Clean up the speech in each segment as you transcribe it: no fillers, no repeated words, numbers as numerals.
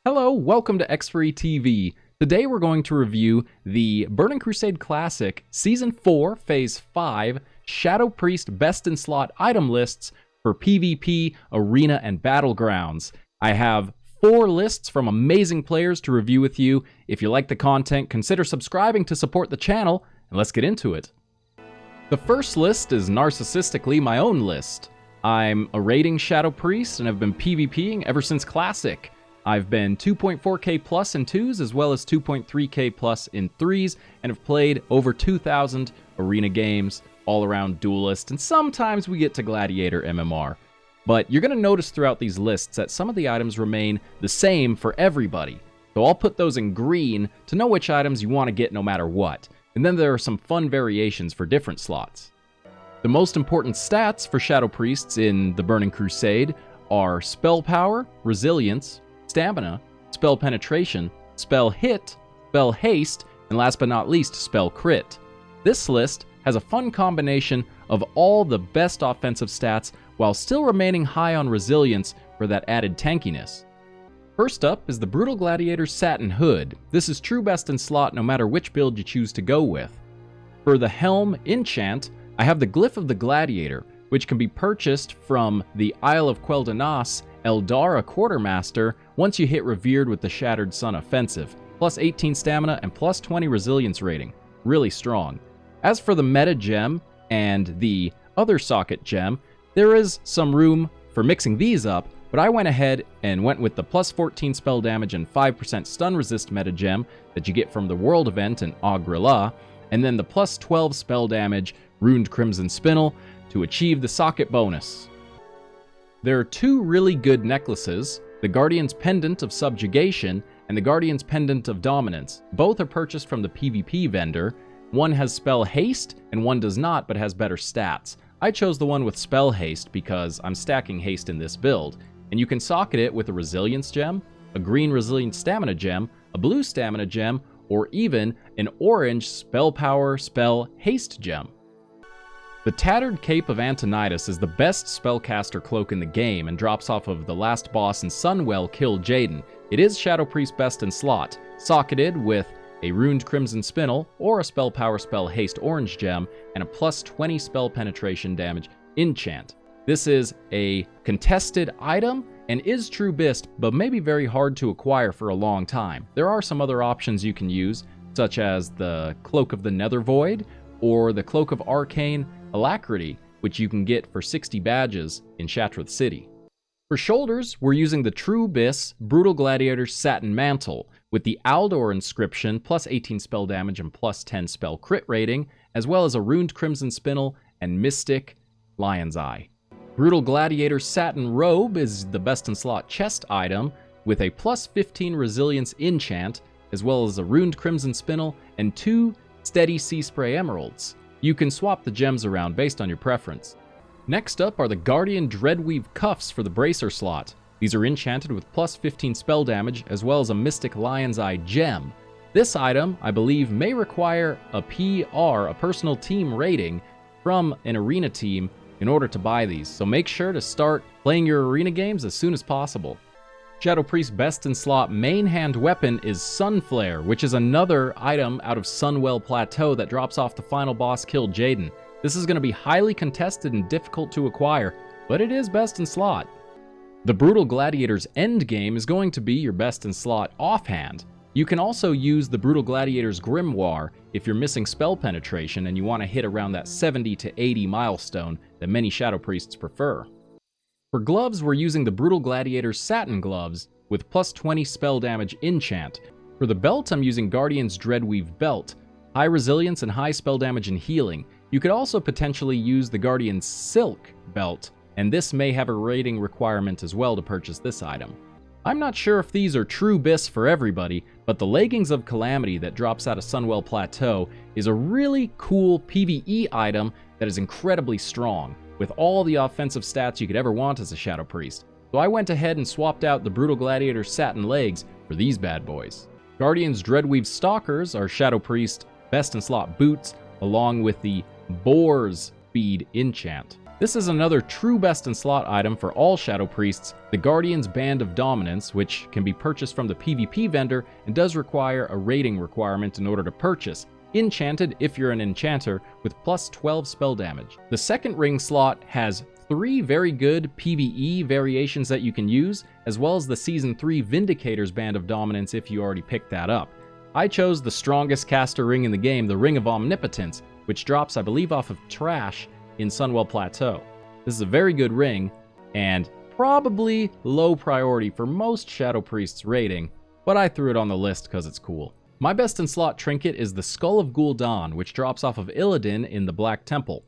Hello, welcome to ExpiryTV. Today we're going to review the Burning Crusade Classic Season 4, Phase 5, Shadow Priest Best in Slot item lists for PvP, Arena, and Battlegrounds. I have 4 lists from amazing players to review with you. If you like the content, consider subscribing to support the channel, and let's get into it. The first list is narcissistically my own list. I'm a rating Shadow Priest and have been PvPing ever since Classic. I've been 2.4k plus in 2s as well as 2.3k plus in 3s and have played over 2,000 arena games, all-around duelist, and sometimes we get to Gladiator MMR. But you're going to notice throughout these lists that some of the items remain the same for everybody. So I'll put those in green to know which items you want to get no matter what. And then there are some fun variations for different slots. The most important stats for Shadow Priests in the Burning Crusade are Spell Power, Resilience, Stamina, Spell Penetration, Spell Hit, Spell Haste, and last but not least, Spell Crit. This list has a fun combination of all the best offensive stats while still remaining high on Resilience for that added tankiness. First up is the Brutal Gladiator Satin Hood. This is true best in slot no matter which build you choose to go with. For the Helm Enchant, I have the Glyph of the Gladiator, which can be purchased from the Isle of Quel'Danas Eldara Quartermaster once you hit Revered with the Shattered Sun Offensive, plus 18 stamina and plus 20 resilience rating. Really strong. As for the meta gem and the other socket gem, there is some room for mixing these up, but I went ahead and went with the plus 14 spell damage and 5% stun resist meta gem that you get from the World event in Agrila, and then the plus 12 spell damage Runed Crimson Spinel to achieve the socket bonus. There are 2 really good necklaces, the Guardian's Pendant of Subjugation and the Guardian's Pendant of Dominance. Both are purchased from the PvP vendor. One has Spell Haste and one does not but has better stats. I chose the one with Spell Haste because I'm stacking Haste in this build, and you can socket it with a Resilience gem, a green Resilient Stamina gem, a blue Stamina gem, or even an orange Spell Power Spell Haste gem. The Tattered Cape of Antonidas is the best spellcaster cloak in the game and drops off of the last boss in Sunwell Kill Jaden. It is Shadow Priest best in slot, socketed with a Runed Crimson Spinel or a Spell Power Spell Haste orange gem and a plus 20 spell penetration damage enchant. This is a contested item and is true BiS, but may be very hard to acquire for a long time. There are some other options you can use, such as the Cloak of the Nether Void or the Cloak of Arcane Alacrity, which you can get for 60 badges in Shatrath City. For shoulders, we're using the true BiS Brutal Gladiator Satin Mantle with the Aldor inscription, plus 18 spell damage and plus 10 spell crit rating, as well as a Runed Crimson Spinel and Mystic Lion's Eye. Brutal Gladiator Satin Robe is the best in slot chest item with a plus 15 resilience enchant, as well as a Runed Crimson Spinel and 2 Steady Sea Spray Emeralds. You can swap the gems around based on your preference. Next up are the Guardian Dreadweave Cuffs for the Bracer slot. These are enchanted with plus 15 spell damage as well as a Mystic Lion's Eye gem. This item, I believe, may require a PR, a personal team rating, from an arena team in order to buy these, so make sure to start playing your arena games as soon as possible. Shadow Priest best in slot main hand weapon is Sunflare, which is another item out of Sunwell Plateau that drops off the final boss Kill Jaden. This is going to be highly contested and difficult to acquire, but it is best in slot. The Brutal Gladiator's endgame is going to be your best in slot offhand. You can also use the Brutal Gladiator's Grimoire if you're missing spell penetration and you want to hit around that 70 to 80 milestone that many Shadow Priests prefer. For gloves, we're using the Brutal Gladiator's Satin Gloves with plus 20 spell damage enchant. For the belt, I'm using Guardian's Dreadweave Belt, high resilience and high spell damage and healing. You could also potentially use the Guardian's Silk Belt, and this may have a rating requirement as well to purchase this item. I'm not sure if these are true BiS for everybody, but the Leggings of Calamity that drops out of Sunwell Plateau is a really cool PvE item that is incredibly strong, with all the offensive stats you could ever want as a Shadow Priest. So I went ahead and swapped out the Brutal Gladiator Satin Legs for these bad boys. Guardian's Dreadweave Stalkers are Shadow Priest best in slot boots, along with the Boar's Speed enchant. This is another true best in slot item for all Shadow Priests, the Guardian's Band of Dominance, which can be purchased from the PvP vendor and does require a rating requirement in order to purchase. Enchanted if you're an enchanter, with plus 12 spell damage. The second ring slot has 3 very good PvE variations that you can use, as well as the Season 3 Vindicator's Band of Dominance if you already picked that up. I chose the strongest caster ring in the game, the Ring of Omnipotence, which drops, I believe, off of Trash in Sunwell Plateau. This is a very good ring, and probably low priority for most Shadow Priests rating, but I threw it on the list because it's cool. My best in slot trinket is the Skull of Gul'dan, which drops off of Illidan in the Black Temple.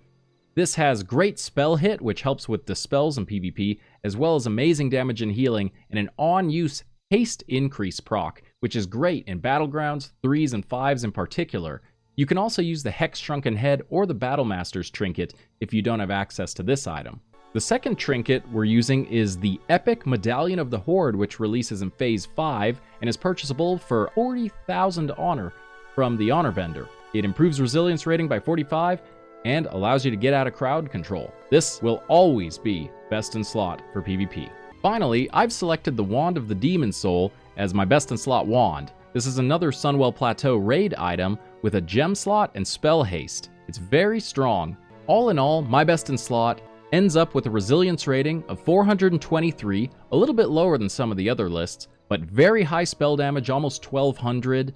This has great spell hit, which helps with dispels in PvP, as well as amazing damage and healing, and an on-use haste increase proc, which is great in Battlegrounds, 3s and 5s in particular. You can also use the Hex Shrunken Head or the Battlemaster's trinket if you don't have access to this item. The second trinket we're using is the Epic Medallion of the Horde, which releases in Phase 5 and is purchasable for 40,000 honor from the Honor Vendor. It improves resilience rating by 45 and allows you to get out of crowd control. This will always be best in slot for PvP. Finally, I've selected the Wand of the Demon Soul as my best in slot wand. This is another Sunwell Plateau raid item with a gem slot and spell haste. It's very strong. All in all, my best in slot ends up with a resilience rating of 423, a little bit lower than some of the other lists, but very high spell damage, almost 1200,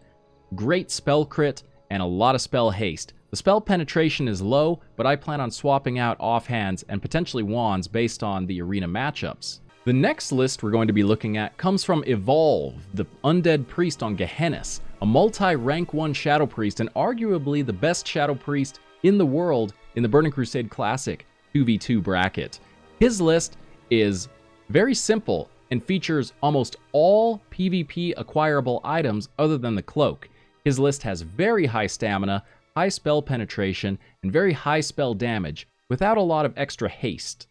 great spell crit, and a lot of spell haste. The spell penetration is low, but I plan on swapping out offhands and potentially wands based on the arena matchups. The next list we're going to be looking at comes from Evolve, the Undead Priest on Gehennas, a multi-rank 1 Shadow Priest and arguably the best Shadow Priest in the world in the Burning Crusade Classic 2v2 bracket. His list is very simple and features almost all PvP acquirable items other than the cloak. His list has very high stamina, high spell penetration, and very high spell damage, without a lot of extra haste.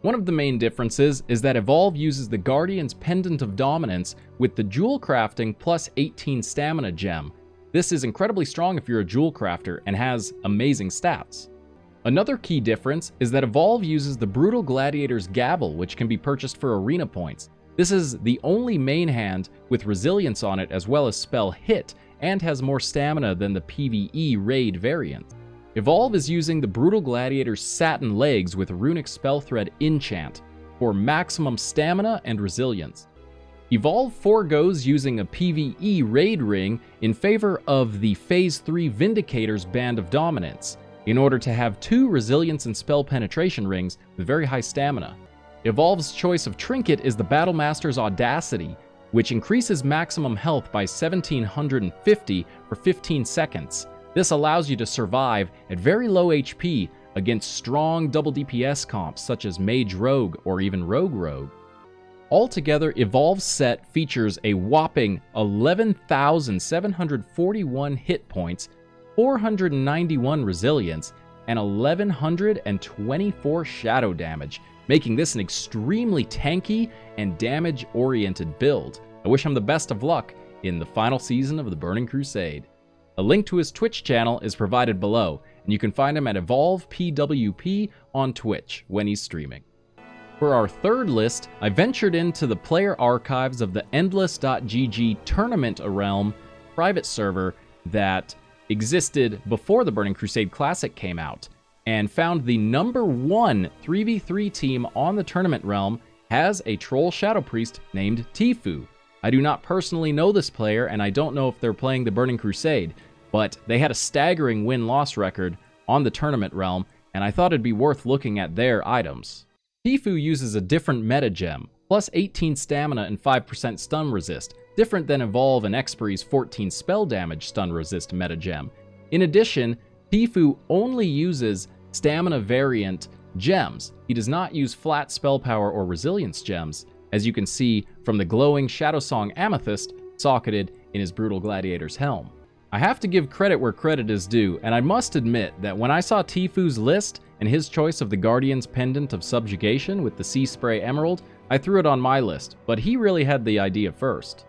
One of the main differences is that Evolve uses the Guardian's Pendant of Dominance with the Jewel Crafting plus 18 Stamina gem. This is incredibly strong if you're a Jewel Crafter and has amazing stats. Another key difference is that Evolve uses the Brutal Gladiator's Gavel, which can be purchased for arena points. This is the only main hand with resilience on it as well as spell hit, and has more stamina than the PvE raid variant. Evolve is using the Brutal Gladiator's Satin Legs with Runic Spellthread Enchant for maximum stamina and resilience. Evolve foregoes using a PvE raid ring in favor of the Phase 3 Vindicator's Band of Dominance, in order to have 2 resilience and spell penetration rings with very high stamina. Evolve's choice of trinket is the Battlemaster's Audacity, which increases maximum health by 1750 for 15 seconds. This allows you to survive at very low HP against strong double DPS comps such as Mage Rogue or even Rogue Rogue. Altogether, Evolve's set features a whopping 11,741 hit points, 491 resilience, and 1,124 shadow damage, making this an extremely tanky and damage-oriented build. I wish him the best of luck in the final season of the Burning Crusade. A link to his Twitch channel is provided below, and you can find him at EvolvePWP on Twitch when he's streaming. For our third list, I ventured into the player archives of the Endless.gg Tournament Realm private server that existed before the Burning Crusade Classic came out, and found the #1 3v3 team on the Tournament Realm has a Troll Shadow Priest named Tfoo. I do not personally know this player, and I don't know if they're playing the Burning Crusade, but they had a staggering win-loss record on the Tournament Realm, and I thought it'd be worth looking at their items. Tfoo uses a different meta gem, plus 18 stamina and 5% stun resist, different than Evolve and Expiry's 14 spell damage stun resist meta gem. In addition, Tfoo only uses stamina variant gems. He does not use flat spell power or resilience gems, as you can see from the glowing Shadow Song Amethyst socketed in his Brutal Gladiator's helm. I have to give credit where credit is due, and I must admit that when I saw Tfoo's list and his choice of the Guardian's Pendant of Subjugation with the Sea Spray Emerald, I threw it on my list, but he really had the idea first.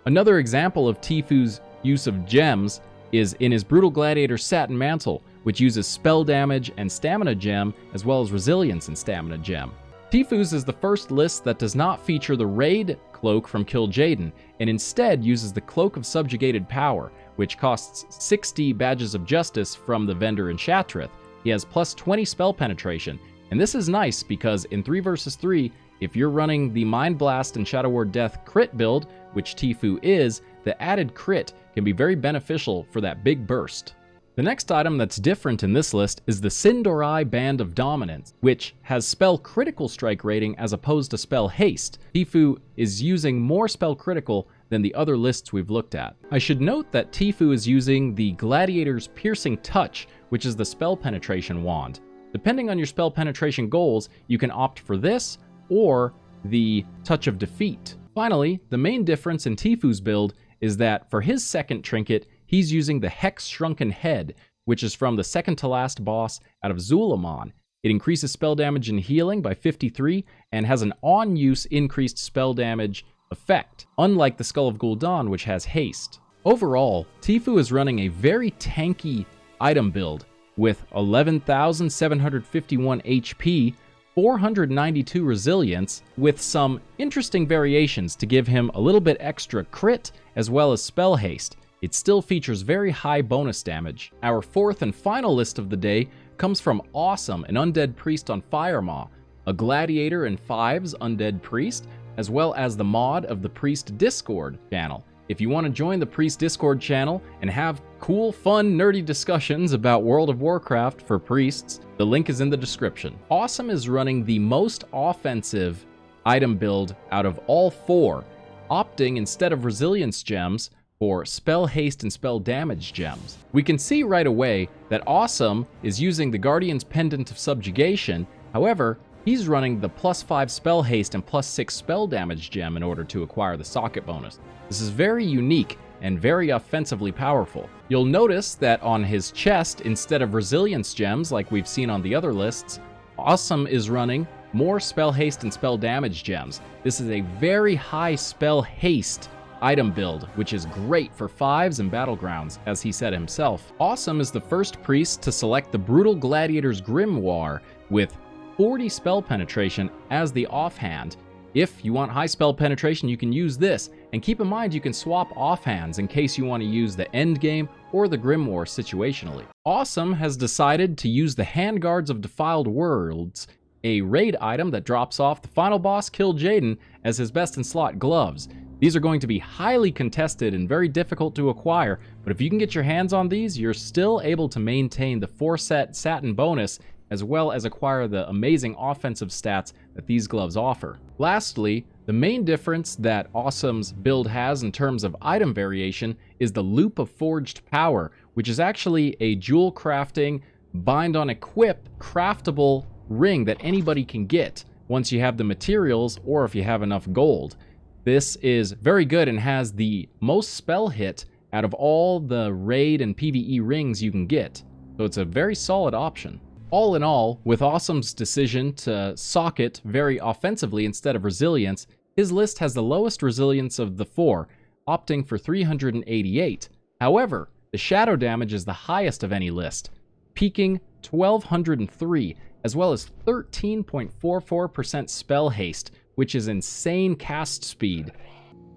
Another example of Tfoo's use of gems is in his Brutal Gladiator Satin Mantle, which uses spell damage and stamina gem, as well as resilience and stamina gem. Tfoo's is the first list that does not feature the raid cloak from Kill Jaden, and instead uses the Cloak of Subjugated Power, which costs 60 badges of justice from the vendor in Shattrath. He has plus 20 spell penetration, and this is nice because in 3 vs 3, if you're running the Mind Blast and Shadow Ward Death crit build, which Tfoo is, the added crit can be very beneficial for that big burst. The next item that's different in this list is the Sin'dorei Band of Dominance, which has spell critical strike rating as opposed to spell haste. Tfoo is using more spell critical than the other lists we've looked at. I should note that Tfoo is using the Gladiator's Piercing Touch, which is the spell penetration wand. Depending on your spell penetration goals, you can opt for this or the Touch of Defeat. Finally, the main difference in Tfoo's build is that for his second trinket, he's using the Hex Shrunken Head, which is from the second to last boss out of Zul'Aman. It increases spell damage and healing by 53 and has an on-use increased spell damage effect, unlike the Skull of Gul'dan, which has haste. Overall, Tfoo is running a very tanky item build with 11,751 HP, 492 resilience, with some interesting variations to give him a little bit extra crit as well as spell haste. It still features very high bonus damage. Our fourth and final list of the day comes from Awesome, an Undead Priest on Firemaw, a Gladiator and 5's Undead Priest, as well as the mod of the Priest Discord channel. If you want to join the Priest Discord channel and have cool, fun, nerdy discussions about World of Warcraft for priests, the link is in the description. Awesome is running the most offensive item build out of all 4, opting instead of resilience gems for spell haste and spell damage gems. We can see right away that Awesome is using the Guardian's Pendant of Subjugation. However, he's running the +5 spell haste and +6 spell damage gem in order to acquire the socket bonus. This is very unique and very offensively powerful. You'll notice that on his chest, instead of resilience gems like we've seen on the other lists, Awesome is running more spell haste and spell damage gems. This is a very high spell haste item build, which is great for 5s and battlegrounds, as he said himself. Awesome is the first priest to select the Brutal Gladiator's Grimoire with 40 spell penetration as the offhand. If you want high spell penetration, you can use this, and keep in mind you can swap offhands in case you want to use the endgame or the Grimoire situationally. Awesome has decided to use the Handguards of Defiled Worlds, a raid item that drops off the final boss Kill Jaden, as his best in slot gloves. These are going to be highly contested and very difficult to acquire, but if you can get your hands on these, you're still able to maintain the 4-set satin bonus, as well as acquire the amazing offensive stats that these gloves offer. Lastly, the main difference that Awesome's build has in terms of item variation is the Loop of Forged Power, which is actually a jewel crafting, bind on equip, craftable ring that anybody can get once you have the materials or if you have enough gold. This is very good and has the most spell hit out of all the raid and PvE rings you can get, so it's a very solid option. All in all, with Awesome's decision to socket very offensively instead of resilience, his list has the lowest resilience of the 4, opting for 388. However, the shadow damage is the highest of any list, peaking 1203, as well as 13.44% spell haste, which is insane cast speed.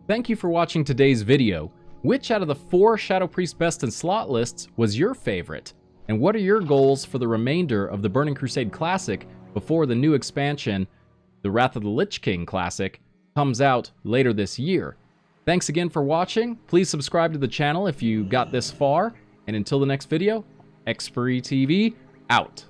Thank you for watching today's video. Which out of the 4 Shadow Priest Best in Slot lists was your favorite? And what are your goals for the remainder of the Burning Crusade Classic before the new expansion, the Wrath of the Lich King Classic, comes out later this year? Thanks again for watching. Please subscribe to the channel if you got this far. And until the next video, ExpiryTV out.